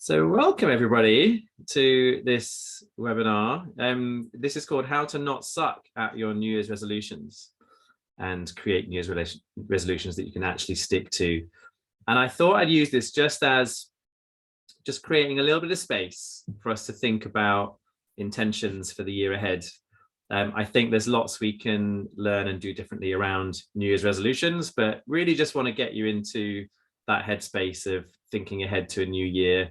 So welcome everybody to this webinar. This is called How to Not Suck at Your New Year's Resolutions and Create New Year's Resolutions that you can actually stick to. And I thought I'd use this just creating a little bit of space for us to think about intentions for the year ahead. I think there's lots we can learn and do differently around New Year's resolutions, but really just want to get you into that headspace of thinking ahead to a new year.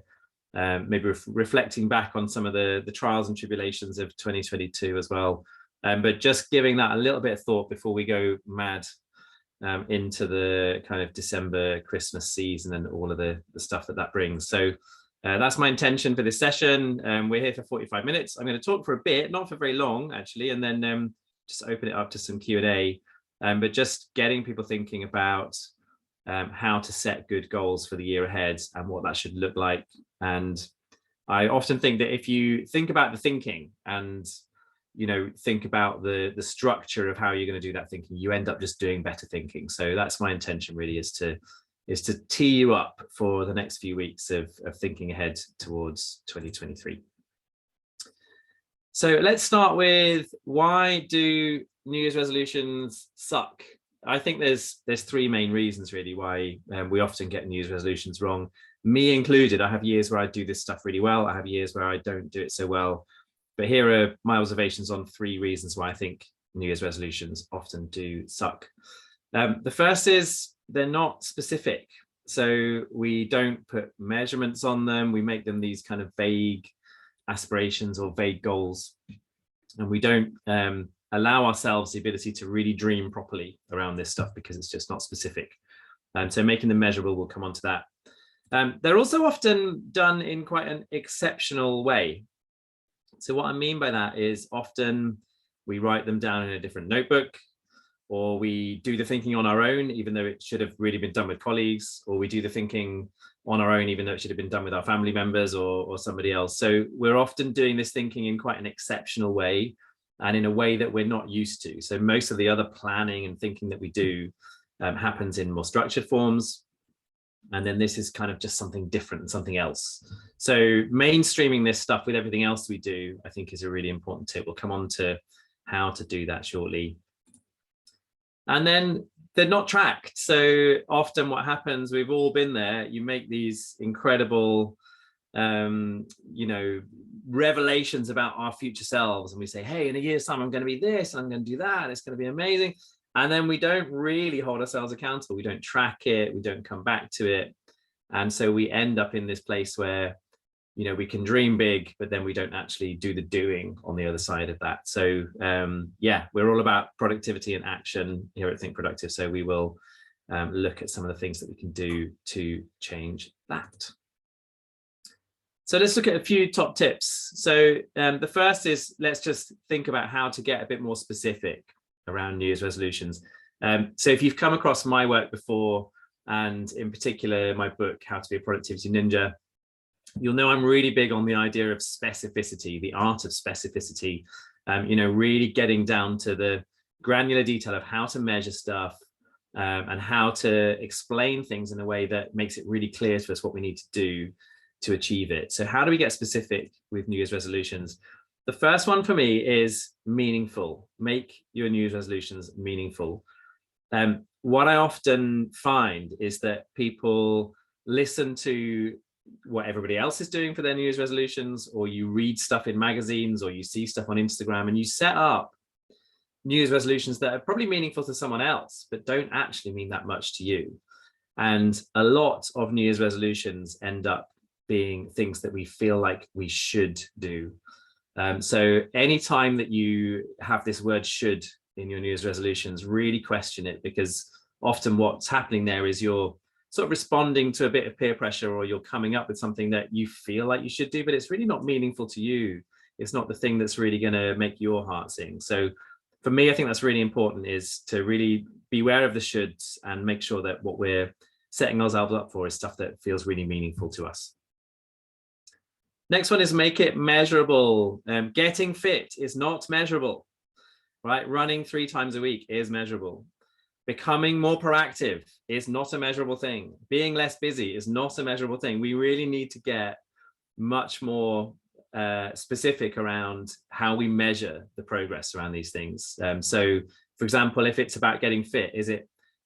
Maybe reflecting back on some of the trials and tribulations of 2022 as well, but just giving that a little bit of thought before we go mad into the kind of December Christmas season and all of the stuff that brings. So that's my intention for this session. We're here for 45 minutes. I'm going to talk for a bit, not for very long actually, and then just open it up to some Q&A, but just getting people thinking about how to set good goals for the year ahead and what that should look like. And I often think that if you think about the thinking and think about the structure of how you're going to do that thinking, you end up just doing better thinking. So that's my intention really, is to tee you up for the next few weeks of thinking ahead towards 2023. So let's start with, why do New Year's resolutions suck? I think there's three main reasons really why we often get New Year's resolutions wrong, me included. I have years where I do this stuff really well. I have years where I don't do it so well. But here are my observations on three reasons why I think New Year's resolutions often do suck. The first is they're not specific. So we don't put measurements on them. We make them these kind of vague aspirations or vague goals. And we don't allow ourselves the ability to really dream properly around this stuff because it's just not specific. And so making them measurable, we'll come on to that. They're also often done in quite an exceptional way. So what I mean by that is often we write them down in a different notebook, or we do the thinking on our own, even though it should have really been done with colleagues, or we do the thinking on our own, even though it should have been done with our family members or somebody else. So we're often doing this thinking in quite an exceptional way, and in a way that we're not used to. So most of the other planning and thinking that we do happens in more structured forms. And then this is kind of just something different and something else. So mainstreaming this stuff with everything else we do, I think, is a really important tip. We'll come on to how to do that shortly. And then they're not tracked. So often what happens, we've all been there, you make these incredible revelations about our future selves, and we say, hey, in a year's time I'm going to be this and I'm going to do that and it's going to be amazing, and then we don't really hold ourselves accountable. We don't track it, we don't come back to it, and so we end up in this place where we can dream big, but then we don't actually do the doing on the other side of that. So we're all about productivity and action here at Think Productive, so we will look at some of the things that we can do to change that. So let's look at a few top tips. So the first is, let's just think about how to get a bit more specific around New Year's resolutions. So if you've come across my work before, and in particular my book, How to Be a Productivity Ninja, you'll know I'm really big on the idea of specificity, the art of specificity, really getting down to the granular detail of how to measure stuff and how to explain things in a way that makes it really clear to us what we need to do to achieve it. So how do we get specific with New Year's resolutions? The first one for me is meaningful. Make your New Year's resolutions meaningful. What I often find is that people listen to what everybody else is doing for their New Year's resolutions, or you read stuff in magazines, or you see stuff on Instagram, and you set up New Year's resolutions that are probably meaningful to someone else, but don't actually mean that much to you. And a lot of New Year's resolutions end up being things that we feel like we should do. So anytime that you have this word should in your New Year's resolutions, really question it, because often what's happening there is you're sort of responding to a bit of peer pressure, or you're coming up with something that you feel like you should do, but it's really not meaningful to you. It's not the thing that's really going to make your heart sing. So for me, I think that's really important, is to really be aware of the shoulds and make sure that what we're setting ourselves up for is stuff that feels really meaningful to us. Next one is make it measurable. Getting fit is not measurable, right? Running 3 times a week is measurable. Becoming more proactive is not a measurable thing. Being less busy is not a measurable thing. We really need to get much more specific around how we measure the progress around these things. So, for example, if it's about getting fit,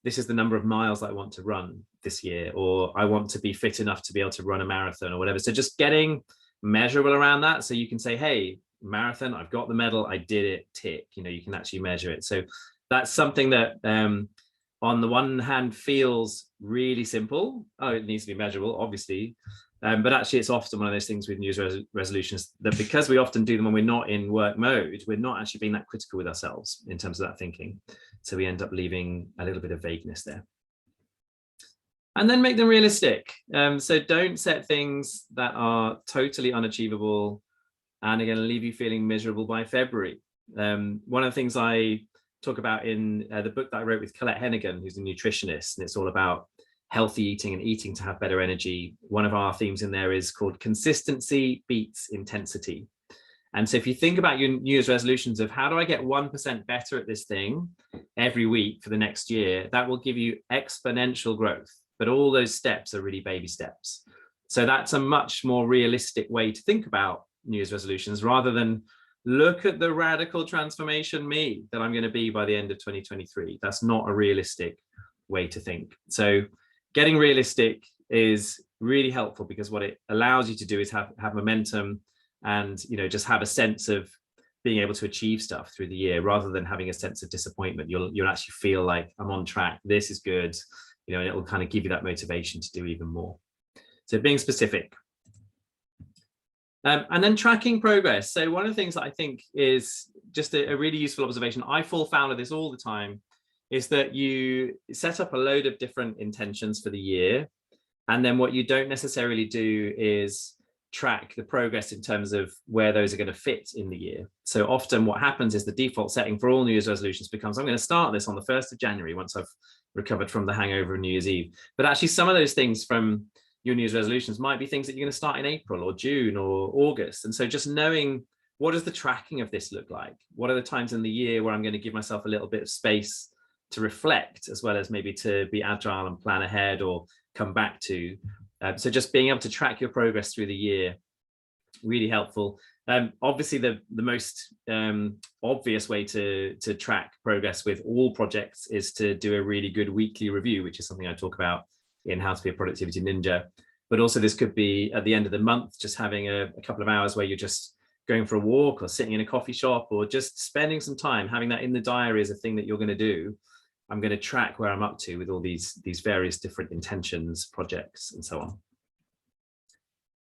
this is the number of miles that I want to run this year, or I want to be fit enough to be able to run a marathon or whatever. So just getting measurable around that. So you can say, hey, marathon, I've got the medal, I did it, tick. You can actually measure it. So that's something that on the one hand feels really simple. Oh, it needs to be measurable, obviously. But actually, it's often one of those things with New Year's resolutions that because we often do them when we're not in work mode, we're not actually being that critical with ourselves in terms of that thinking. So we end up leaving a little bit of vagueness there. And then make them realistic. So don't set things that are totally unachievable and are going to leave you feeling miserable by February. One of the things I talk about in the book that I wrote with Colette Hennigan, who's a nutritionist, and it's all about healthy eating and eating to have better energy. One of our themes in there is called consistency beats intensity. And so if you think about your New Year's resolutions of how do I get 1% better at this thing every week for the next year, that will give you exponential growth. But all those steps are really baby steps. So that's a much more realistic way to think about New Year's resolutions rather than look at the radical transformation me that I'm going to be by the end of 2023. That's not a realistic way to think. So getting realistic is really helpful because what it allows you to do is have momentum and just have a sense of being able to achieve stuff through the year rather than having a sense of disappointment. You'll actually feel like I'm on track, this is good, and it will kind of give you that motivation to do even more. So being specific. And then tracking progress. So one of the things that I think is just a really useful observation, I fall foul of this all the time, is that you set up a load of different intentions for the year. And then what you don't necessarily do is track the progress in terms of where those are going to fit in the year. So often what happens is the default setting for all New Year's resolutions becomes, I'm going to start this on the 1st of January once I've recovered from the hangover of New Year's Eve. But actually some of those things from your New Year's resolutions might be things that you're going to start in April or June or August. And so just knowing what does the tracking of this look like? What are the times in the year where I'm going to give myself a little bit of space to reflect, as well as maybe to be agile and plan ahead or come back to. So just being able to track your progress through the year, really helpful. Obviously, the most obvious way to track progress with all projects is to do a really good weekly review, which is something I talk about in How to Be a Productivity Ninja. But also this could be at the end of the month, just having a couple of hours where you're just going for a walk or sitting in a coffee shop or just spending some time, having that in the diary as a thing that you're going to do. I'm going to track where I'm up to with all these various different intentions, projects, and so on.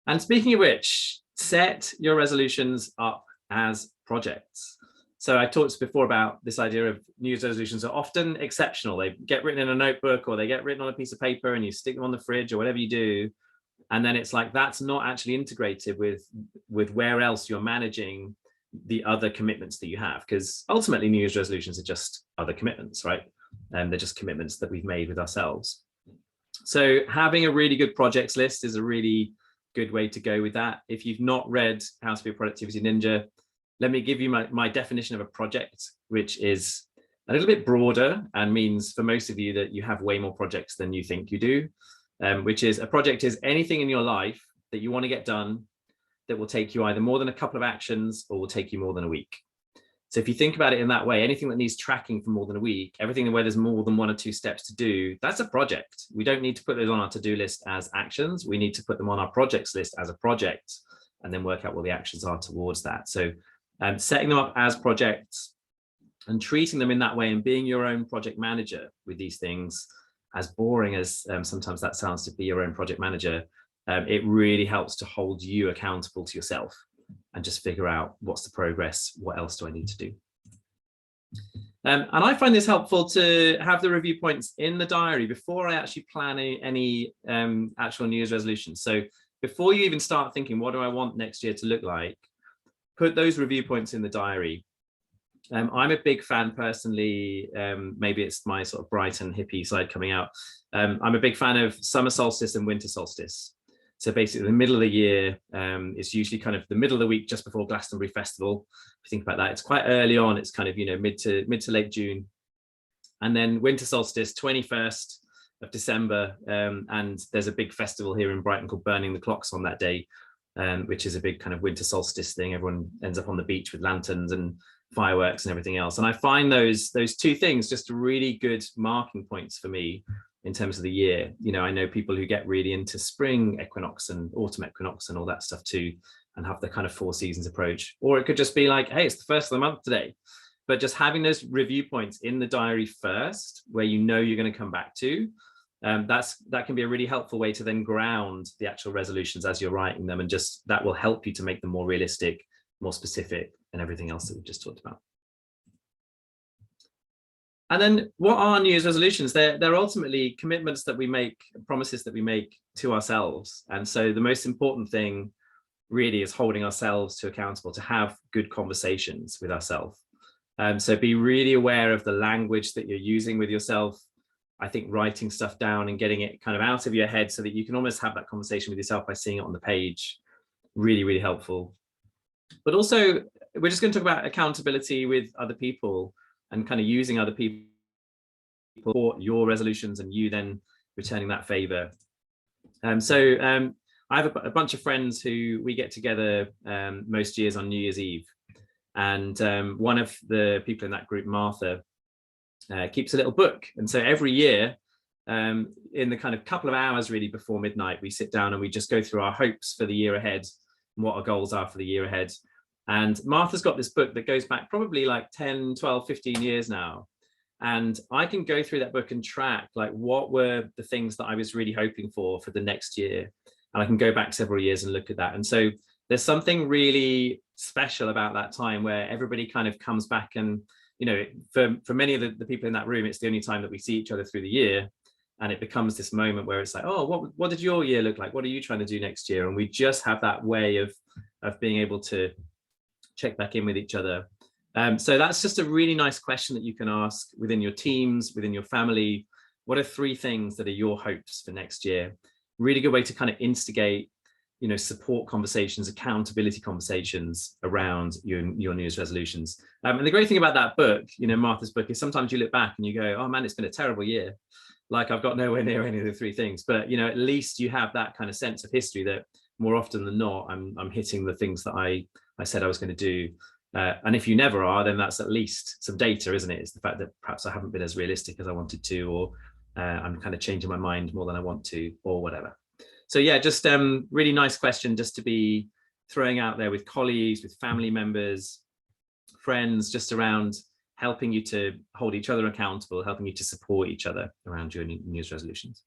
And speaking of which, set your resolutions up as projects. So I talked before about this idea of New Year's resolutions are often exceptional. They get written in a notebook or they get written on a piece of paper and you stick them on the fridge or whatever you do. And then it's like, that's not actually integrated with where else you're managing the other commitments that you have. Because ultimately New Year's resolutions are just other commitments, right? And they're just commitments that we've made with ourselves. So having a really good projects list is a really good way to go with that. If you've not read How to Be a Productivity Ninja, let me give you my definition of a project, which is a little bit broader and means for most of you that you have way more projects than you think you do, which is a project is anything in your life that you want to get done that will take you either more than a couple of actions or will take you more than a week. So if you think about it in that way, anything that needs tracking for more than a week, everything where there's more than 1 or 2 steps to do, that's a project. We don't need to put those on our to-do list as actions. We need to put them on our projects list as a project and then work out what the actions are towards that. So setting them up as projects and treating them in that way and being your own project manager with these things, as boring as sometimes that sounds to be your own project manager, it really helps to hold you accountable to yourself and just figure out what's the progress, what else do I need to do. And I find this helpful to have the review points in the diary before I actually plan any actual New Year's resolutions. So before you even start thinking, what do I want next year to look like, put those review points in the diary. I'm a big fan personally, maybe it's my sort of bright and hippie side coming out. I'm a big fan of summer solstice and winter solstice. So basically the middle of the year is usually kind of the middle of the week just before Glastonbury Festival. If you think about that, it's quite early on. It's kind of, mid to late June. And then winter solstice, 21st of December. And there's a big festival here in Brighton called Burning the Clocks on that day. which is a big kind of winter solstice thing. Everyone ends up on the beach with lanterns and fireworks and everything else. And I find those two things just really good marking points for me in terms of the year. You know, I know people who get really into spring equinox and autumn equinox and all that stuff too, and have the kind of 4 seasons approach. Or it could just be like, hey, it's the first of the month today. But just having those review points in the diary first, where you know you're going to come back to, that can be a really helpful way to then ground the actual resolutions as you're writing them, and just that will help you to make them more realistic, more specific, and everything else that we've just talked about. And then what are New Year's resolutions? They're ultimately commitments that we make, promises that we make to ourselves. And so the most important thing really is holding ourselves to accountable, to have good conversations with ourselves. So be really aware of the language that you're using with yourself. I think writing stuff down and getting it kind of out of your head so that you can almost have that conversation with yourself by seeing it on the page, really, really helpful. But also, we're just going to talk about accountability with other people and kind of using other people for your resolutions and you then returning that favor. So I have a bunch of friends who we get together most years on New Year's Eve. And one of the people in that group, Martha, keeps a little book. And so every year, in the kind of couple of hours really before midnight, we sit down and we just go through our hopes for the year ahead and what our goals are for the year ahead. And Martha's got this book that goes back probably like 10, 12, 15 years now. And I can go through that book and track like what were the things that I was really hoping for the next year. And I can go back several years and look at that. And so there's something really special about that time where everybody kind of comes back and, you know, for many of the people in that room, it's the only time that we see each other through the year. And it becomes this moment where it's like, oh, what did your year look like? What are you trying to do next year? And we just have that way of being able to check back in with each other. So that's just a really nice question that you can ask within your teams, within your family. What are 3 things that are your hopes for next year? Really good way to kind of instigate, you know, support conversations, accountability conversations around your New Year's resolutions. And the great thing about that book, you know, Martha's book, is sometimes you look back and you go, oh man, it's been a terrible year. Like I've got nowhere near any of the 3 things, but you know, at least you have that kind of sense of history that more often than not, I'm hitting the things that I said I was going to do. And if you never are, then that's at least some data, isn't it? It's the fact that perhaps I haven't been as realistic as I wanted to, or I'm kind of changing my mind more than I want to, or whatever. So yeah, just really nice question just to be throwing out there with colleagues, with family members, friends, just around helping you to hold each other accountable, helping you to support each other around your New Year's resolutions.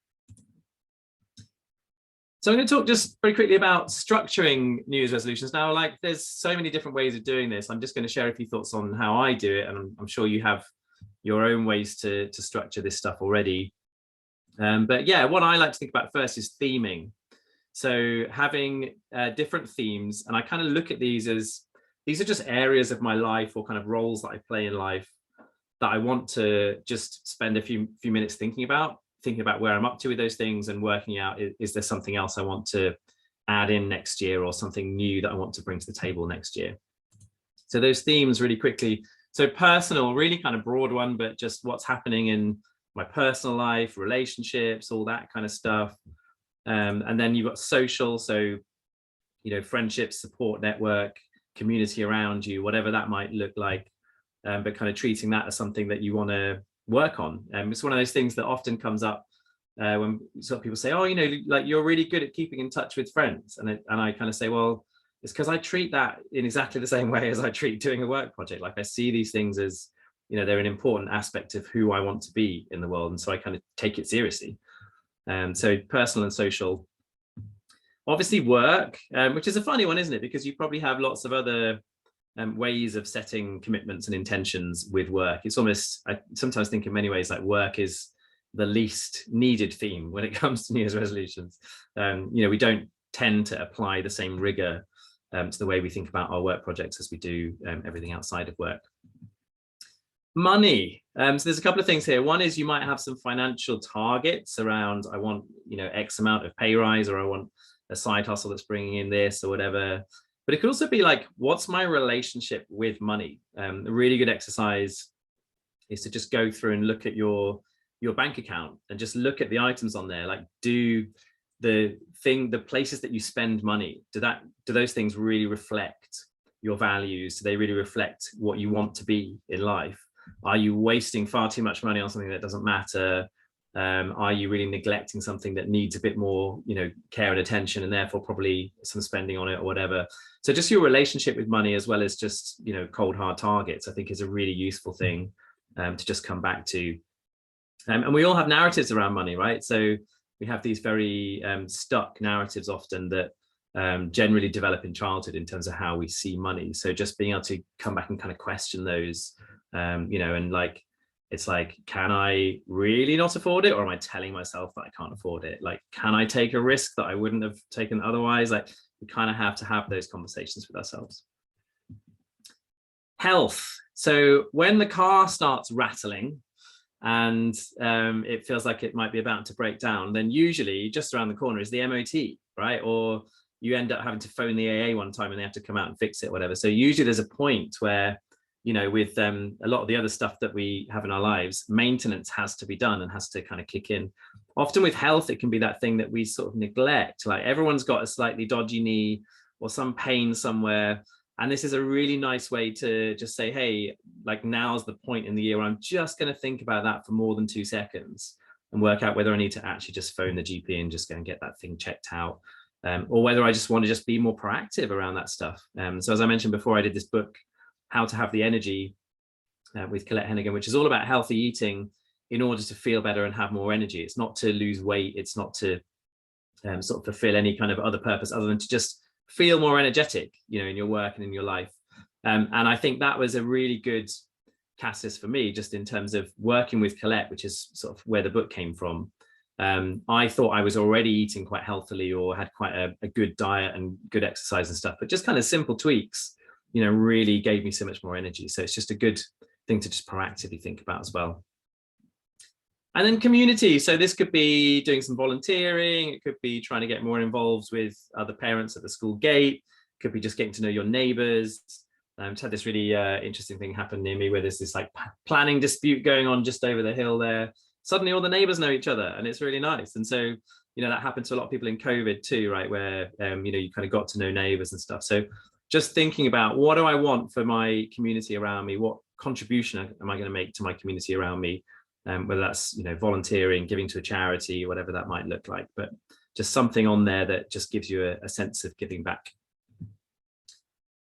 So I'm going to talk just very quickly about structuring New Year's resolutions. Now, like there's so many different ways of doing this. I'm just going to share a few thoughts on how I do it. And I'm sure you have your own ways to structure this stuff already. But yeah, what I like to think about first is theming. So having different themes, and I kind of look at these as, these are just areas of my life or kind of roles that I play in life that I want to just spend a few minutes thinking about where I'm up to with those things and working out, is there something else I want to add in next year or something new that I want to bring to the table next year. So those themes really quickly. So personal, really kind of broad one, but just what's happening in my personal life, relationships, all that kind of stuff. And then you've got social, so, you know, friendships, support network, community around you, whatever that might look like, but kind of treating that as something that you want to work on. It's one of those things that often comes up when sort of people say, oh, you know, like you're really good at keeping in touch with friends. And I kind of say, well, it's because I treat that in exactly the same way as I treat doing a work project. Like I see these things as, you know, they're an important aspect of who I want to be in the world. And so I kind of take it seriously. So personal and social. Obviously work, which is a funny one, isn't it? Because you probably have lots of other ways of setting commitments and intentions with work. It's almost, I sometimes think in many ways like work is the least needed theme when it comes to New Year's resolutions. You know, we don't tend to apply the same rigor to the way we think about our work projects as we do everything outside of work. Money. So there's a couple of things here. One is you might have some financial targets around, I want, you know, X amount of pay rise, or I want a side hustle that's bringing in this or whatever. But it could also be like, what's my relationship with money? A really good exercise is to just go through and look at your bank account and just look at the items on there. Like, do the places that you spend money, do those things really reflect your values? Do they really reflect what you want to be in life? Are you wasting far too much money on something that doesn't matter? Are you really neglecting something that needs a bit more, care and attention, and therefore probably some spending on it or whatever? So just your relationship with money, as well as just, cold hard targets, I think is a really useful thing to just come back to. And we all have narratives around money, right? So we have these very stuck narratives often that generally develop in childhood in terms of how we see money. So just being able to come back and kind of question those, and like, it's like, can I really not afford it? Or am I telling myself that I can't afford it? Like, can I take a risk that I wouldn't have taken otherwise? Like, we kind of have to have those conversations with ourselves. Health. So when the car starts rattling and it feels like it might be about to break down, then usually just around the corner is the MOT, right? Or you end up having to phone the AA one time and they have to come out and fix it, whatever. So usually there's a point where, with a lot of the other stuff that we have in our lives, maintenance has to be done and has to kind of kick in. Often with health, it can be that thing that we sort of neglect. Like, everyone's got a slightly dodgy knee or some pain somewhere. And this is a really nice way to just say, hey, like, now's the point in the year where I'm just going to think about that for more than 2 seconds and work out whether I need to actually just phone the GP and just go and get that thing checked out. Or whether I just want to just be more proactive around that stuff. So as I mentioned before, I did this book, How to Have the Energy, with Colette Hennigan, which is all about healthy eating in order to feel better and have more energy. It's not to lose weight. It's not to sort of fulfill any kind of other purpose other than to just feel more energetic, in your work and in your life. And I think that was a really good catalyst for me, just in terms of working with Colette, which is sort of where the book came from. I thought I was already eating quite healthily or had quite a good diet and good exercise and stuff, but just kind of simple tweaks, really gave me so much more energy. So it's just a good thing to just proactively think about as well. And then community. So this could be doing some volunteering. It could be trying to get more involved with other parents at the school gate. It could be just getting to know your neighbors. Just had this really interesting thing happen near me where there's this like planning dispute going on just over the hill there. Suddenly all the neighbors know each other and it's really nice. And so, that happened to a lot of people in COVID too, right? Where, you kind of got to know neighbors and stuff. So just thinking about, what do I want for my community around me? What contribution am I going to make to my community around me? Whether that's, volunteering, giving to a charity, whatever that might look like, but just something on there that just gives you a sense of giving back.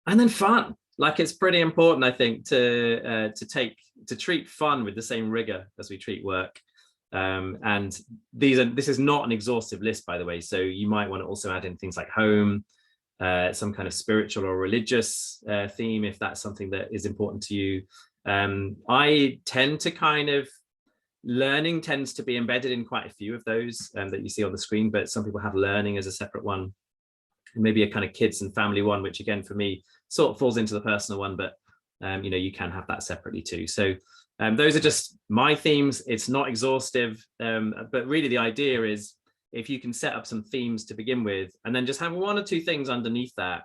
And then fun. Like, it's pretty important, I think, to treat fun with the same rigor as we treat work. And this is not an exhaustive list, by the way. So you might want to also add in things like home, some kind of spiritual or religious theme, if that's something that is important to you. I tend to kind of, learning tends to be embedded in quite a few of those that you see on the screen, but some people have learning as a separate one. Maybe a kind of kids and family one, which again, for me, sort of falls into the personal one, but you can have that separately too. So those are just my themes. It's not exhaustive, but really the idea is, if you can set up some themes to begin with, and then just have 1 or 2 things underneath that,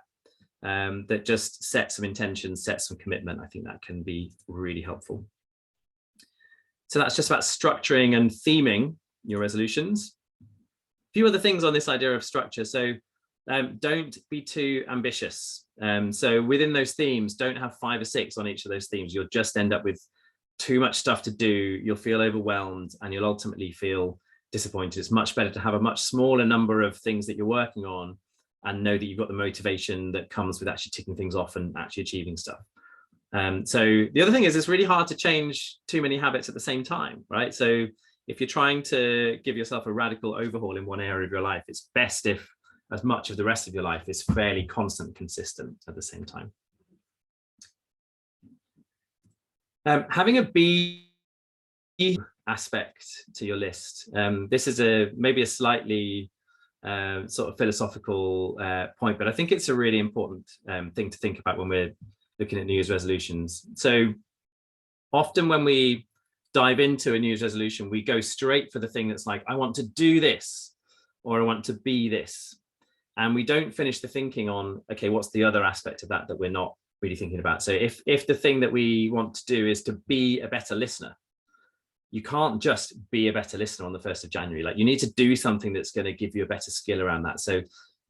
that just set some intention, set some commitment, I think that can be really helpful. So that's just about structuring and theming your resolutions. A few other things on this idea of structure. So don't be too ambitious. So within those themes, don't have 5 or 6 on each of those themes. You'll just end up with too much stuff to do. You'll feel overwhelmed and you'll ultimately feel disappointed. It's much better to have a much smaller number of things that you're working on and know that you've got the motivation that comes with actually ticking things off and actually achieving stuff. So the other thing is, it's really hard to change too many habits at the same time, right? So if you're trying to give yourself a radical overhaul in one area of your life, it's best if as much of the rest of your life is fairly constant, consistent at the same time. Having a B aspect to your list. This is maybe a slightly sort of philosophical point, but I think it's a really important thing to think about when we're looking at New Year's resolutions. So often when we dive into a New Year's resolution, we go straight for the thing that's like, I want to do this, or I want to be this. And we don't finish the thinking on, okay, what's the other aspect of that we're not really thinking about? So if the thing that we want to do is to be a better listener, you can't just be a better listener on the 1st of January. Like, you need to do something that's going to give you a better skill around that. So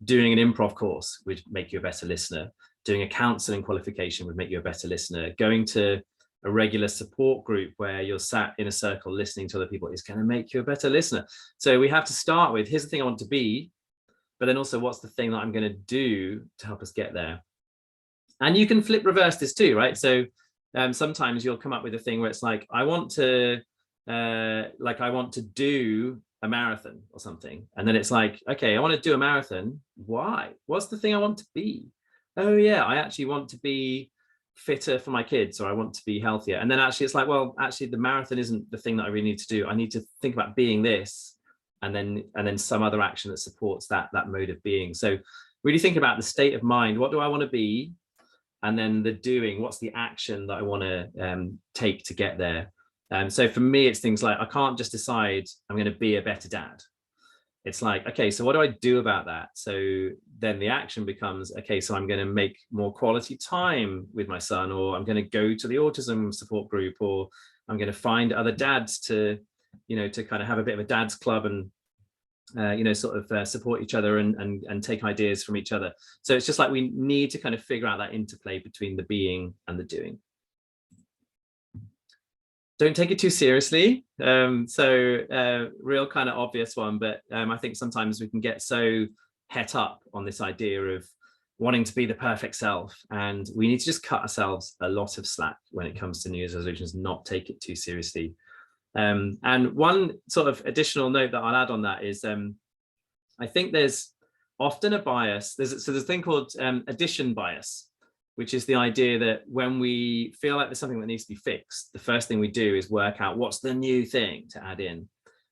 doing an improv course would make you a better listener. Doing a counseling qualification would make you a better listener. Going to a regular support group where you're sat in a circle listening to other people is going to make you a better listener. So we have to start with, here's the thing I want to be, but then also what's the thing that I'm going to do to help us get there. And you can flip reverse this too, right? So sometimes you'll come up with a thing where it's like, I want to do a marathon or something. And then it's like, okay, I want to do a marathon. Why? What's the thing I want to be? Oh yeah, I actually want to be fitter for my kids, or I want to be healthier. And then actually it's like, well, actually the marathon isn't the thing that I really need to do. I need to think about being this, and then some other action that supports that mode of being. So really think about the state of mind. What do I want to be? And then the doing, what's the action that I want to take to get there? So for me, it's things like, I can't just decide I'm going to be a better dad. It's like, okay, so what do I do about that? So then the action becomes, okay, so I'm going to make more quality time with my son, or I'm going to go to the autism support group, or I'm going to find other dads to kind of have a bit of a dad's club and, support each other and take ideas from each other. So it's just like, we need to kind of figure out that interplay between the being and the doing. Don't take it too seriously. Real kind of obvious one, but I think sometimes we can get so het up on this idea of wanting to be the perfect self, and we need to just cut ourselves a lot of slack when it comes to New Year's resolutions, not take it too seriously. And one sort of additional note that I'll add on that is, I think there's often a bias. There's a thing called addition bias, which is the idea that when we feel like there's something that needs to be fixed, the first thing we do is work out what's the new thing to add in.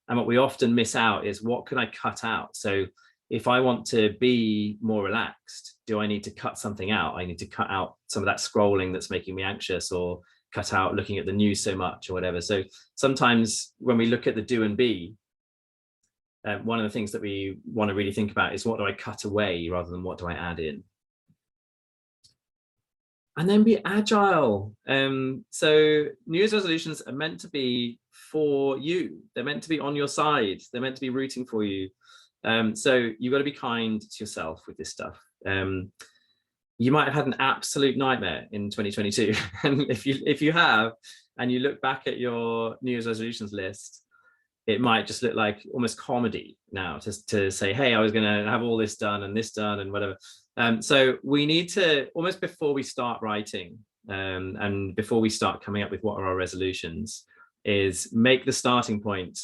And what we often miss out is, what can I cut out? So if I want to be more relaxed, do I need to cut something out? I need to cut out some of that scrolling that's making me anxious, or cut out looking at the news so much, or whatever. So sometimes when we look at the do and be, one of the things that we want to really think about is, what do I cut away rather than what do I add in? And then be agile. So New Year's resolutions are meant to be for you. They're meant to be on your side. They're meant to be rooting for you. So you've got to be kind to yourself with this stuff. You might have had an absolute nightmare in 2022. And if you have, and you look back at your New Year's resolutions list, it might just look like almost comedy now to say, hey, I was going to have all this done and whatever. So we need to, almost before we start writing and before we start coming up with what are our resolutions, is make the starting point.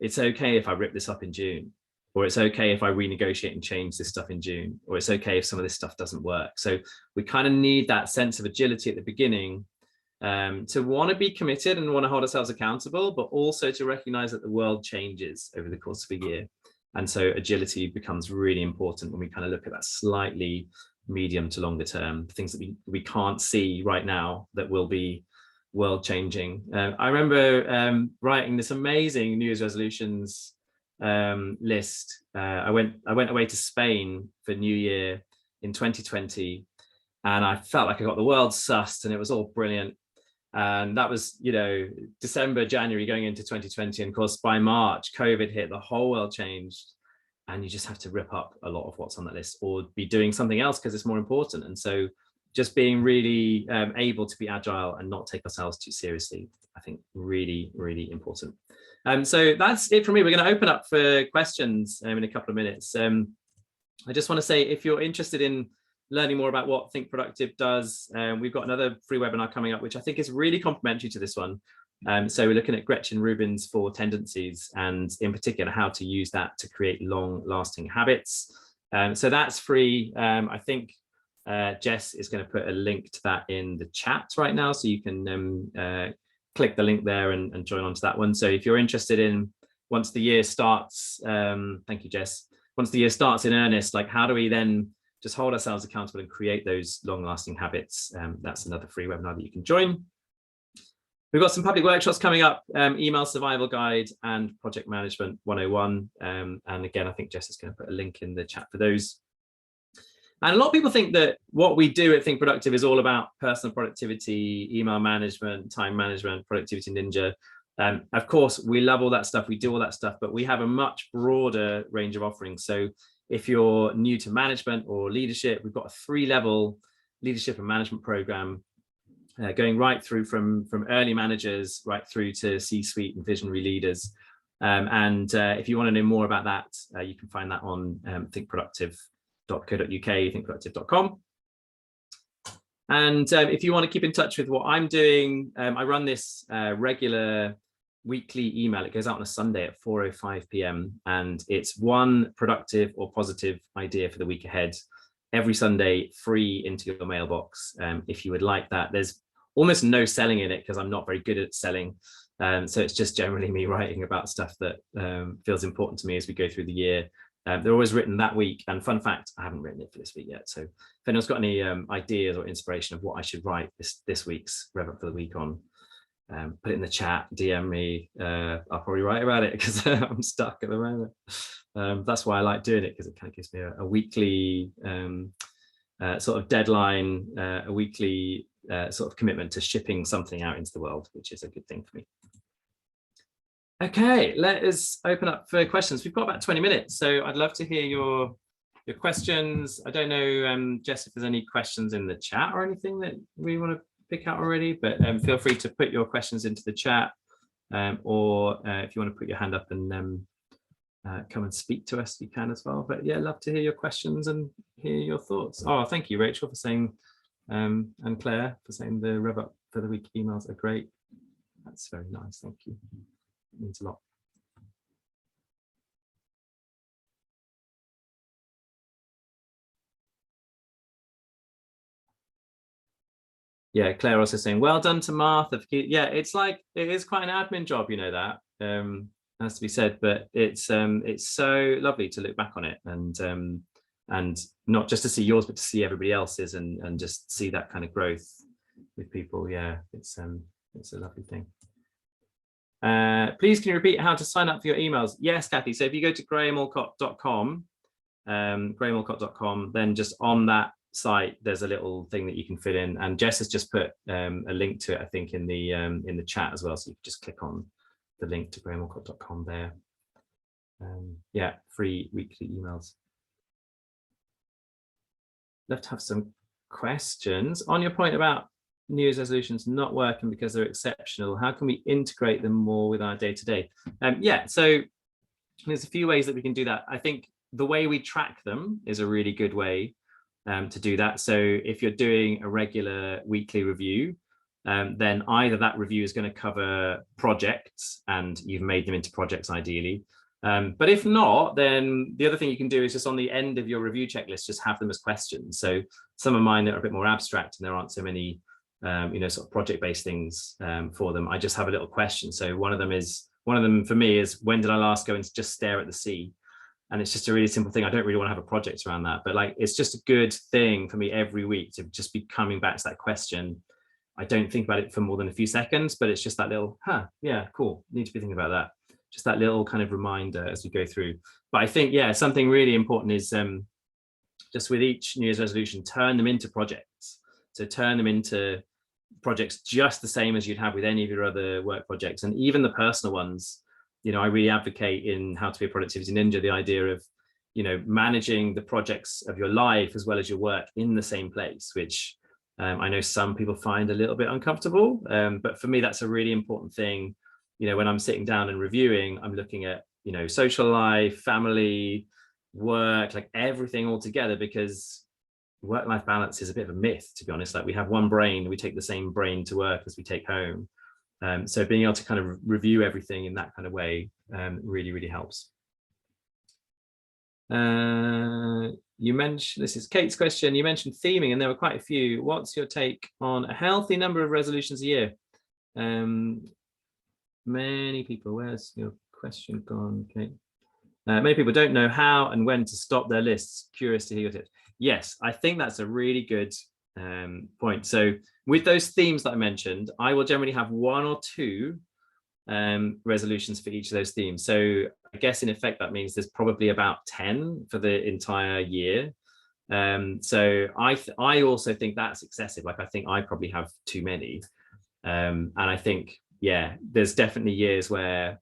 It's okay if I rip this up in June, or it's okay if I renegotiate and change this stuff in June, or it's okay if some of this stuff doesn't work. So we kind of need that sense of agility at the beginning, to want to be committed and want to hold ourselves accountable, but also to recognize that the world changes over the course of a year. And so agility becomes really important when we kind of look at that slightly medium to longer term, things that we can't see right now that will be world changing. I remember writing this amazing New Year's resolutions list. I went away to Spain for New Year in 2020, and I felt like I got the world sussed and it was all brilliant. And that was, December, January going into 2020. And of course, by March, COVID hit, the whole world changed. And you just have to rip up a lot of what's on that list, or be doing something else because it's more important. And so just being really able to be agile and not take ourselves too seriously, I think really, really important. So that's it for me. We're going to open up for questions in a couple of minutes. I just want to say, if you're interested in learning more about what Think Productive does, we've got another free webinar coming up, which I think is really complementary to this one. So we're looking at Gretchen Rubin's 4 tendencies, and in particular, how to use that to create long-lasting habits. So that's free. I think Jess is going to put a link to that in the chat right now, so you can click the link there and join on to that one. So if you're interested in, once the year starts, thank you, Jess, once the year starts in earnest, like how do we then just hold ourselves accountable and create those long-lasting habits? That's another free webinar that you can join. We've got some public workshops coming up, email survival guide and project management 101. And again, I think Jess is going to put a link in the chat for those. And a lot of people think that what we do at Think Productive is all about personal productivity, email management, time management, productivity ninja. Of course, we love all that stuff. We do all that stuff, but we have a much broader range of offerings. So if you're new to management or leadership, we've got a 3-level leadership and management program going right through from early managers right through to C-suite and visionary leaders. If you want to know more about that, you can find that on thinkproductive.co.uk, thinkproductive.com. And if you want to keep in touch with what I'm doing, I run this regular weekly email. It goes out on a Sunday at 4:05 p.m. and it's one productive or positive idea for the week ahead every Sunday, free into your mailbox. If you would like that, there's almost no selling in it because I'm not very good at selling. So it's just generally me writing about stuff that feels important to me as we go through the year. They're always written that week. And fun fact, I haven't written it for this week yet. So if anyone's got any ideas or inspiration of what I should write this week's Rev Up for the Week on, put it in the chat, DM me. I'll probably write about it because I'm stuck at the moment. That's why I like doing it, because it kind of gives me a weekly sort of deadline, a weekly sort of commitment to shipping something out into the world, which is a good thing for me. Okay, let us open up for questions. We've got about 20 minutes, so I'd love to hear your questions. I don't know, Jess, if there's any questions in the chat or anything that we want to pick out already, but feel free to put your questions into the chat, or if you want to put your hand up and come and speak to us, you can as well. But yeah, love to hear your questions and hear your thoughts. Oh, thank you, Rachel, for saying, and Claire for saying the Rev Up for the Week emails are great. That's very nice, thank you. It means a lot. Yeah, Claire also saying, well done to Martha. Yeah, it's like, it is quite an admin job, you know, that has to be said, but it's so lovely to look back on it and not just to see yours, but to see everybody else's and just see that kind of growth with people. Yeah, it's a lovely thing. Please can you repeat how to sign up for your emails? Yes, Kathy. So if you go to grahamallcott.com, then just on that site there's a little thing that you can fill in, and Jess has just put a link to it, I think, in the chat as well, so you can just click on the link to grahamallcott.com there. Yeah, free weekly emails. Love to have some questions on your point about New Year's resolutions not working because they're exceptional. How can we integrate them more with our day-to-day? Yeah, so there's a few ways that we can do that. I think the way we track them is a really good way to do that. So if you're doing a regular weekly review, then either that review is going to cover projects and you've made them into projects ideally. But if not, then the other thing you can do is just on the end of your review checklist, just have them as questions. So some of mine that are a bit more abstract and there aren't so many you know, sort of project-based things for them. I just have a little question. So one of them for me is, when did I last go and just stare at the sea? And it's just a really simple thing. I don't really want to have a project around that, but like, it's just a good thing for me every week to just be coming back to that question. I don't think about it for more than a few seconds, but it's just that little, yeah, cool, need to be thinking about that. Just that little kind of reminder as we go through. But I think, yeah, something really important is just with each New Year's resolution, turn them into projects. So turn them into projects just the same as you'd have with any of your other work projects, and even the personal ones. You know, I really advocate in How to Be a Productivity Ninja the idea of, you know, managing the projects of your life as well as your work in the same place, which I know some people find a little bit uncomfortable, but for me that's a really important thing. You know, when I'm sitting down and reviewing, I'm looking at, you know, social life, family, work, like everything all together, because work-life balance is a bit of a myth, to be honest. Like, we have one brain, we take the same brain to work as we take home. So being able to kind of review everything in that kind of way really, really helps. You mentioned, this is Kate's question, you mentioned theming, and there were quite a few. What's your take on a healthy number of resolutions a year? Many people, where's your question gone, Kate? Many people don't know how and when to stop their lists. Curious to hear your tips. Yes, I think that's a really good point. So with those themes that I mentioned, I will generally have 1 or 2 resolutions for each of those themes. So I guess in effect that means there's probably about 10 for the entire year. So I also think that's excessive. Like, I think I probably have too many, and I think yeah, there's definitely years where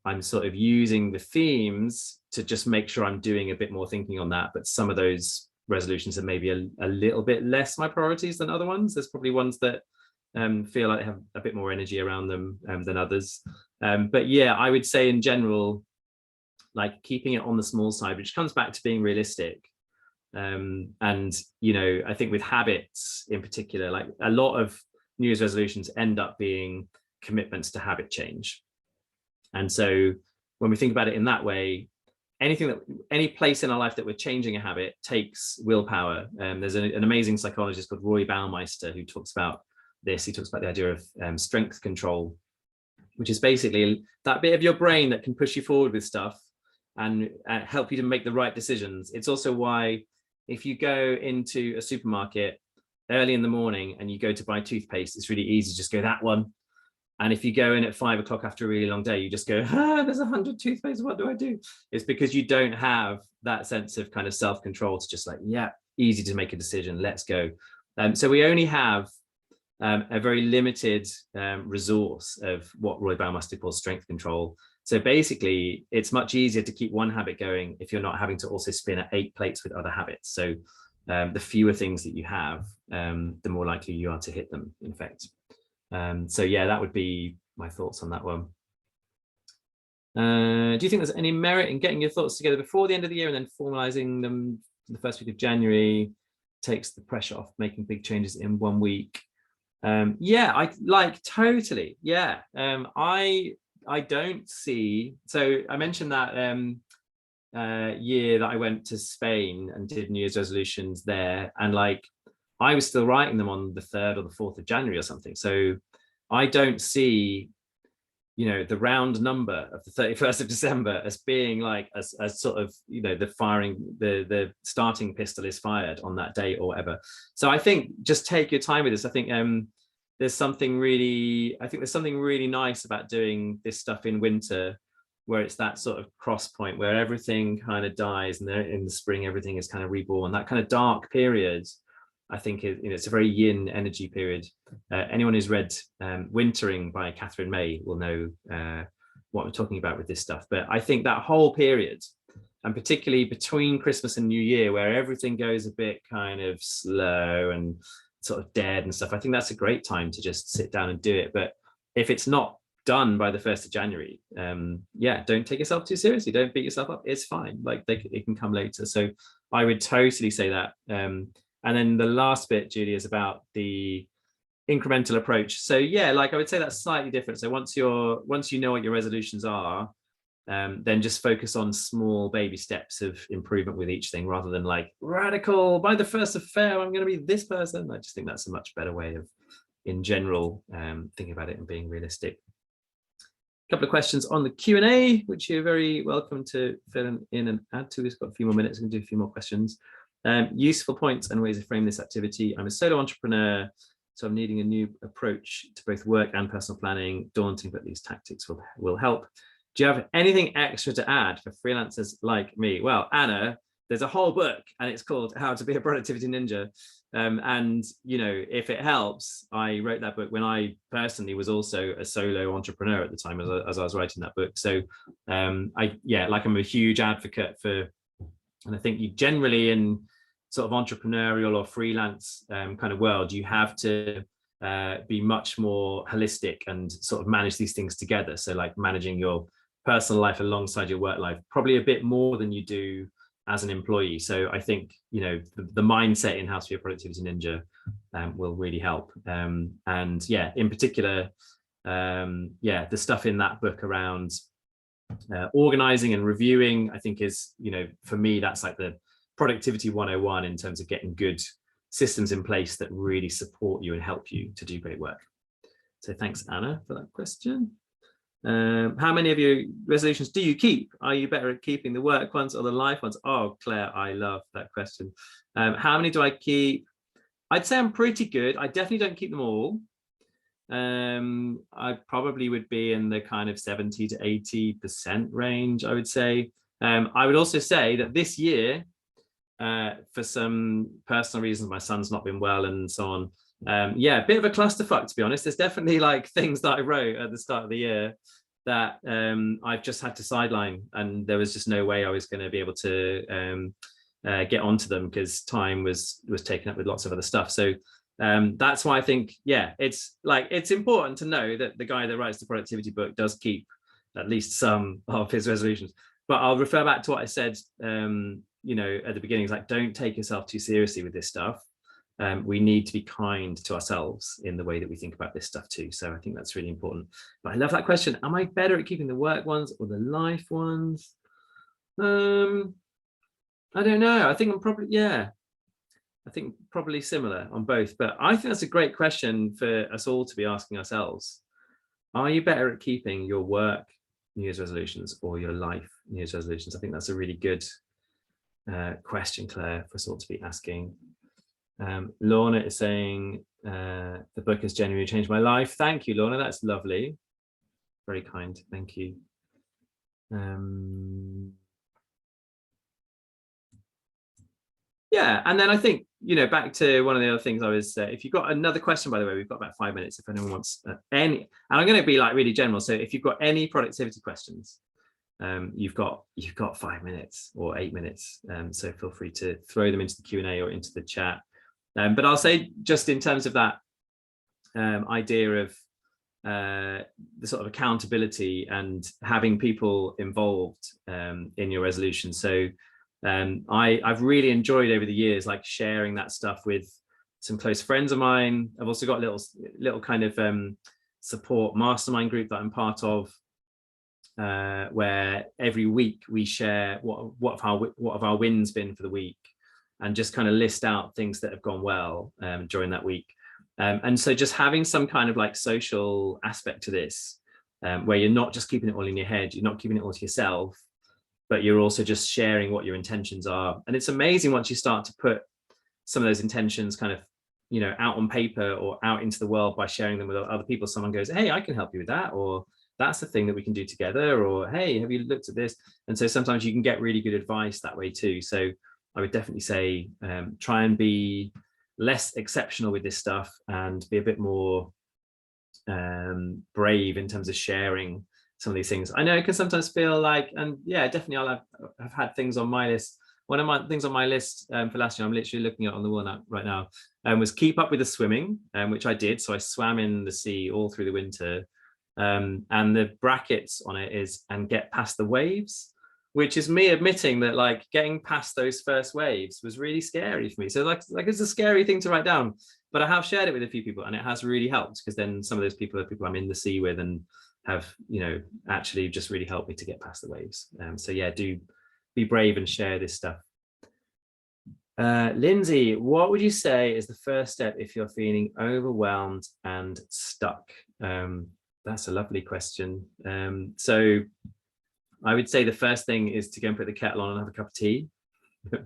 I'm sort of using the themes to just make sure I'm doing a bit more thinking on that. But some of those resolutions are maybe a little bit less my priorities than other ones. There's probably ones that feel like they have a bit more energy around them than others. But yeah, I would say in general, like keeping it on the small side, which comes back to being realistic. And, you know, I think with habits in particular, like a lot of New Year's resolutions end up being commitments to habit change. And so when we think about it in that way, any place in our life that we're changing a habit takes willpower. There's an amazing psychologist called Roy Baumeister who talks about this. He talks about the idea of strength control, which is basically that bit of your brain that can push you forward with stuff and help you to make the right decisions. It's also why if you go into a supermarket early in the morning and you go to buy toothpaste, it's really easy to just go that one. And if you go in at 5 o'clock after a really long day, you just go, there's 100 toothpaste, what do I do? It's because you don't have that sense of kind of self-control to just like, yeah, easy to make a decision, let's go. So we only have a very limited resource of what Roy Baumeister calls strength control. So basically, it's much easier to keep one habit going if you're not having to also spin at 8 plates with other habits. So the fewer things that you have, the more likely you are to hit them, in fact. So yeah, that would be my thoughts on that one. Do you think there's any merit in getting your thoughts together before the end of the year and then formalizing them the first week of January? Takes the pressure off making big changes in 1 week. Yeah, I like totally. Yeah, I don't see. So I mentioned that year that I went to Spain and did New Year's resolutions there, and like I was still writing them on the 3rd or the 4th of January or something. So I don't see, you know, the round number of the 31st of December as being like as sort of, you know, the starting pistol is fired on that day or whatever. So I think just take your time with this. I think there's something really nice about doing this stuff in winter, where it's that sort of cross point where everything kind of dies, and then in the spring everything is kind of reborn. That kind of dark period, I think, it's a very yin energy period. Anyone who's read Wintering by Catherine May will know what we're talking about with this stuff. But I think that whole period, and particularly between Christmas and New Year, where everything goes a bit kind of slow and sort of dead and stuff, I think that's a great time to just sit down and do it. But if it's not done by the 1st of January, yeah, don't take yourself too seriously. Don't beat yourself up. It's fine. Like it can come later. So I would totally say that. And then the last bit, Julie, is about the incremental approach. So yeah, like I would say that's slightly different. So once you know what your resolutions are, then just focus on small baby steps of improvement with each thing, rather than like radical, by the 1st of February, I'm going to be this person. I just think that's a much better way of, in general, thinking about it and being realistic. A couple of questions on the Q&A, which you're very welcome to fill in and add to. We've got a few more minutes. We can do a few more questions. Useful points and ways to frame this activity. I'm a solo entrepreneur, so I'm needing a new approach to both work and personal planning. Daunting, but these tactics will help. Do you have anything extra to add for freelancers like me? Well, Anna, there's a whole book and it's called How to Be a Productivity Ninja. And, you know, if it helps, I wrote that book when I personally was also a solo entrepreneur at the time as I was writing that book. So I'm a huge advocate for, and I think you generally in sort of entrepreneurial or freelance kind of world, you have to be much more holistic and sort of manage these things together. So like managing your personal life alongside your work life, probably a bit more than you do as an employee. So I think, you know, the mindset in How to Be a Productivity Ninja will really help. And yeah, in particular, the stuff in that book around organizing and reviewing, I think is, you know, for me, that's like the productivity 101 in terms of getting good systems in place that really support you and help you to do great work. So thanks, Anna, for that question. How many of your resolutions do you keep? Are you better at keeping the work ones or the life ones? Oh, Claire, I love that question. How many do I keep? I'd say I'm pretty good. I definitely don't keep them all. I probably would be in the kind of 70 to 80% range, I would say. I would also say that this year, for some personal reasons, my son's not been well and so on, Yeah, a bit of a clusterfuck, to be honest. There's definitely like things that I wrote at the start of the year that I've just had to sideline, and there was just no way I was going to be able to get onto them because time was taken up with lots of other stuff. So that's why I think, yeah, it's important to know that the guy that writes the productivity book does keep at least some of his resolutions. But I'll refer back to what I said, at the beginning. It's like, don't take yourself too seriously with this stuff. We need to be kind to ourselves in the way that we think about this stuff too. So I think that's really important. But I love that question. Am I better at keeping the work ones or the life ones? I don't know. I think I'm probably, yeah. I think probably similar on both. But I think that's a great question for us all to be asking ourselves. Are you better at keeping your work New Year's resolutions or your life New Year's resolutions? I think that's a really good question, Claire, for us all to be asking. Lorna is saying, the book has genuinely changed my life. Thank you, Lorna. That's lovely. Very kind. Thank you. Yeah, and then I think, back to one of the other things I was, if you've got another question, by the way, we've got about 5 minutes if anyone wants any, and I'm going to be like really general. So if you've got any productivity questions, you've got 5 minutes or 8 minutes. So feel free to throw them into the Q&A or into the chat. But I'll say, just in terms of that idea of the sort of accountability and having people involved in your resolution. So I've really enjoyed over the years, like sharing that stuff with some close friends of mine. I've also got a little kind of support mastermind group that I'm part of, where every week we share what have our wins been for the week, and just kind of list out things that have gone well during that week. And so just having some kind of like social aspect to this, where you're not just keeping it all in your head, you're not keeping it all to yourself, but you're also just sharing what your intentions are. And it's amazing once you start to put some of those intentions kind of, out on paper or out into the world by sharing them with other people. Someone goes, hey, I can help you with that, or that's the thing that we can do together, or hey, have you looked at this? And so sometimes you can get really good advice that way too. So I would definitely say, try and be less exceptional with this stuff and be a bit more brave in terms of sharing some of these things. I know it can sometimes feel like, and yeah, definitely I've had things on my list. One of my things on my list for last year, I'm literally looking at on the wall right now, was keep up with the swimming, which I did. So I swam in the sea all through the winter. And the brackets on it is, and get past the waves, which is me admitting that like getting past those first waves was really scary for me. So like it's a scary thing to write down, but I have shared it with a few people and it has really helped, because then some of those people are people I'm in the sea with and have, actually just really helped me to get past the waves. So yeah, do be brave and share this stuff. Lindsay, what would you say is the first step if you're feeling overwhelmed and stuck? That's a lovely question. So I would say the first thing is to go and put the kettle on and have a cup of tea,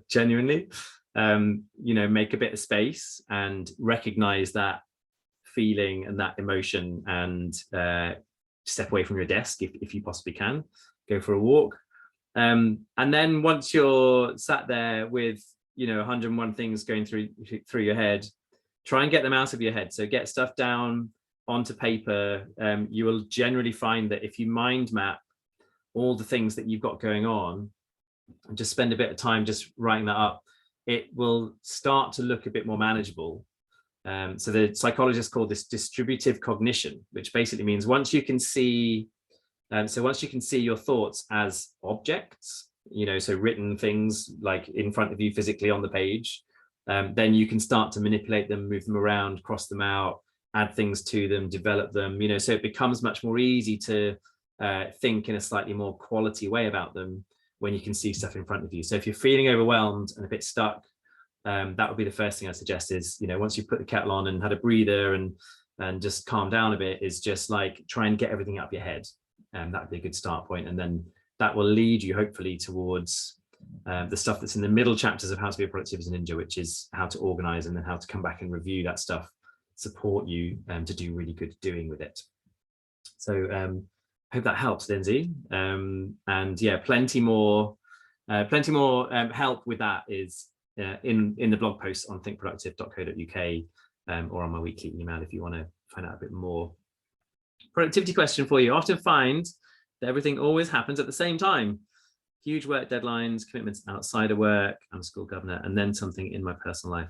genuinely. Make a bit of space and recognize that feeling and that emotion, and step away from your desk if you possibly can. Go for a walk. And then once you're sat there with 101 things going through your head, try and get them out of your head. So get stuff down onto paper. You will generally find that if you mind map all the things that you've got going on and just spend a bit of time just writing that up, it will start to look a bit more manageable. So the psychologists call this distributive cognition, which basically means once you can see your thoughts as objects, so written things like in front of you physically on the page, then you can start to manipulate them, move them around, cross them out, add things to them, develop them, so it becomes much more easy to think in a slightly more quality way about them when you can see stuff in front of you. So if you're feeling overwhelmed and a bit stuck, that would be the first thing I suggest is, once you put the kettle on and had a breather and just calm down a bit, is just like try and get everything out of your head. That would be a good start point. And then that will lead you hopefully towards the stuff that's in the middle chapters of How to Be a Productivity Ninja, which is how to organize and then how to come back and review that stuff, support you to do really good doing with it. So hope that helps, Lindsay. And yeah, plenty more help with that is in the blog post on thinkproductive.co.uk. or on my weekly email if you want to find out a bit more. Productivity question for you. I often find that everything always happens at the same time. Huge work deadlines, commitments outside of work, I'm a school governor, and then something in my personal life.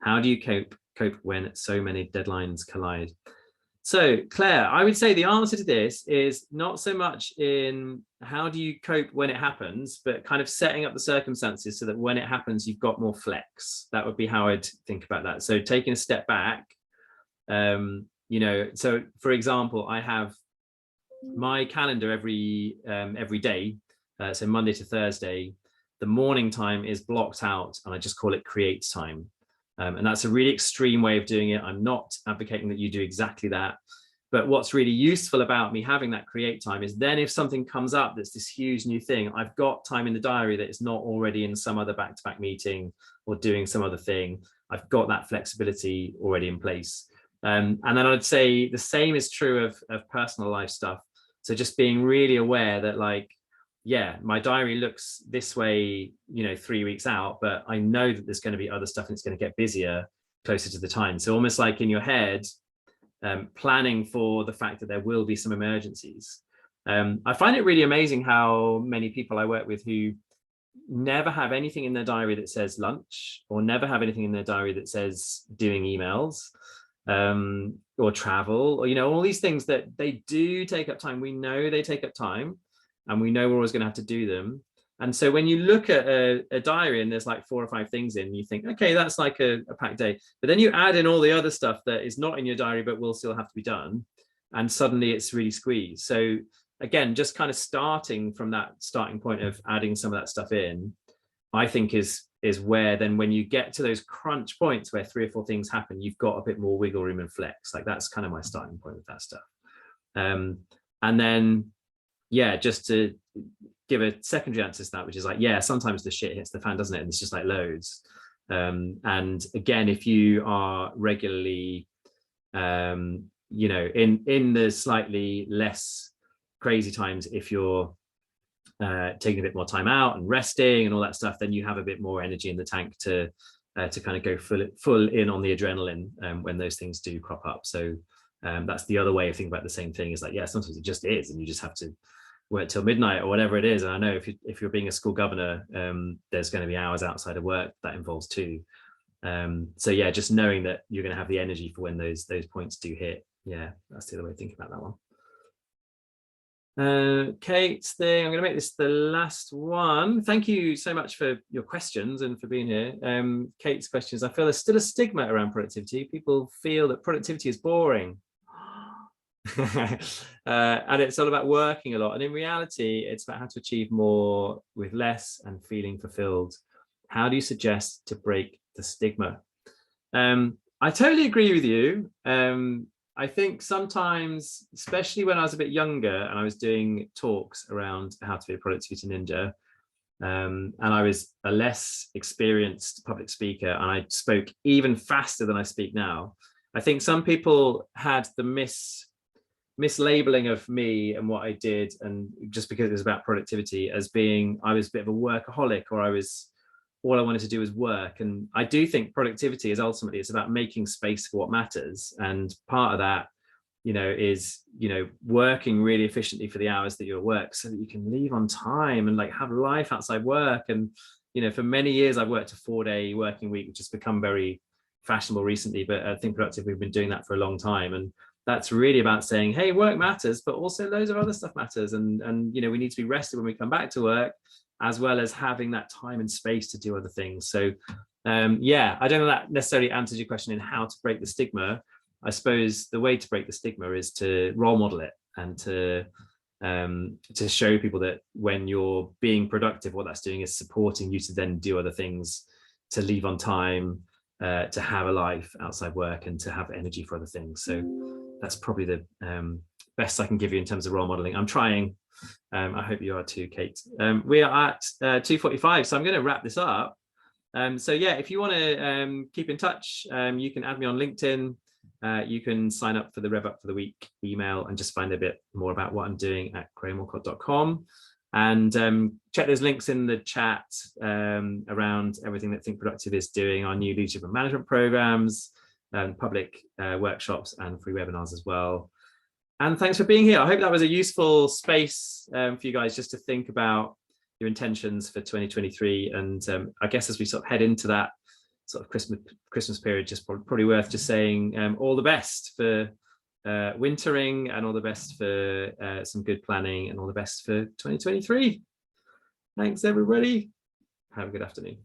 How do you cope when so many deadlines collide? So Claire, I would say the answer to this is not so much in how do you cope when it happens, but kind of setting up the circumstances so that when it happens, you've got more flex. That would be how I'd think about that. So taking a step back, you know, so for example, I have my calendar every day. So Monday to Thursday, the morning time is blocked out and I just call it create time. And that's a really extreme way of doing it. I'm not advocating that you do exactly that. But what's really useful about me having that create time is then if something comes up that's this huge new thing, I've got time in the diary that is not already in some other back-to-back meeting or doing some other thing. I've got that flexibility already in place. And then I'd say the same is true of personal life stuff. So just being really aware that, like, yeah, my diary looks this way, you know, 3 weeks out, but I know that there's going to be other stuff and it's going to get busier closer to the time. So almost like in your head, planning for the fact that there will be some emergencies. I find it really amazing how many people I work with who never have anything in their diary that says lunch, or never have anything in their diary that says doing emails, or travel, or, you know, all these things that they do take up time. We know they take up time, and we know we're always going to have to do them. And so when you look at a diary and there's like 4 or 5 things in, you think, okay, that's like a packed day. But then you add in all the other stuff that is not in your diary, but will still have to be done. And suddenly it's really squeezed. So again, just kind of starting from that starting point of adding some of that stuff in, I think is where then when you get to those crunch points where 3 or 4 things happen, you've got a bit more wiggle room and flex. Like that's kind of my starting point with that stuff. And then, yeah, just to give a secondary answer to that, which is like, yeah, sometimes the shit hits the fan, doesn't it? And it's just like loads. And again, if you are regularly, you know, in the slightly less crazy times, if you're taking a bit more time out and resting and all that stuff, then you have a bit more energy in the tank to kind of go full in on the adrenaline when those things do crop up. So that's the other way of thinking about the same thing, is like, yeah, sometimes it just is, and you just have to work till midnight or whatever it is. And I know if you're being a school governor, there's going to be hours outside of work that involves too. So yeah, just knowing that you're going to have the energy for when those points do hit. Yeah, that's the other way of thinking about that one. Kate's thing, I'm going to make this the last one. Thank you so much for your questions and for being here. Kate's questions: I feel there's still a stigma around productivity. People feel that productivity is boring. And it's all about working a lot, and in reality it's about how to achieve more with less and feeling fulfilled. How do you suggest to break the stigma? I totally agree with you. I think sometimes, especially when I was a bit younger and I was doing talks around how to be a productivity ninja, and I was a less experienced public speaker and I spoke even faster than I speak now, I think some people had the mislabeling of me and what I did, and just because it was about productivity, as being I was a bit of a workaholic, or all I wanted to do was work. And I do think productivity is ultimately, it's about making space for what matters, and part of that, you know, is, you know, working really efficiently for the hours that you're at work so that you can leave on time and like have life outside work. And, you know, for many years I've worked a 4-day working week, which has become very fashionable recently, but I think productively we've been doing that for a long time. And that's really about saying, hey, work matters, but also loads of other stuff matters. And you know, we need to be rested when we come back to work, as well as having that time and space to do other things. So yeah, I don't know if that necessarily answers your question in how to break the stigma. I suppose the way to break the stigma is to role model it, and to show people that when you're being productive, what that's doing is supporting you to then do other things, to leave on time, to have a life outside work, and to have energy for other things. So that's probably the best I can give you in terms of role modeling. I'm trying. I hope you are too, Kate. We are at 2:45, so I'm going to wrap this up. So yeah, if you want to keep in touch, you can add me on LinkedIn. You can sign up for the Rev Up for the Week email and just find a bit more about what I'm doing at grahamallcott.com. And check those links in the chat around everything that Think Productive is doing, our new leadership and management programs, public workshops and free webinars as well. And thanks for being here. I hope that was a useful space for you guys just to think about your intentions for 2023. And I guess as we sort of head into that sort of Christmas period, just probably worth just saying all the best for wintering, and all the best for some good planning, and all the best for 2023. Thanks, everybody. Have a good afternoon.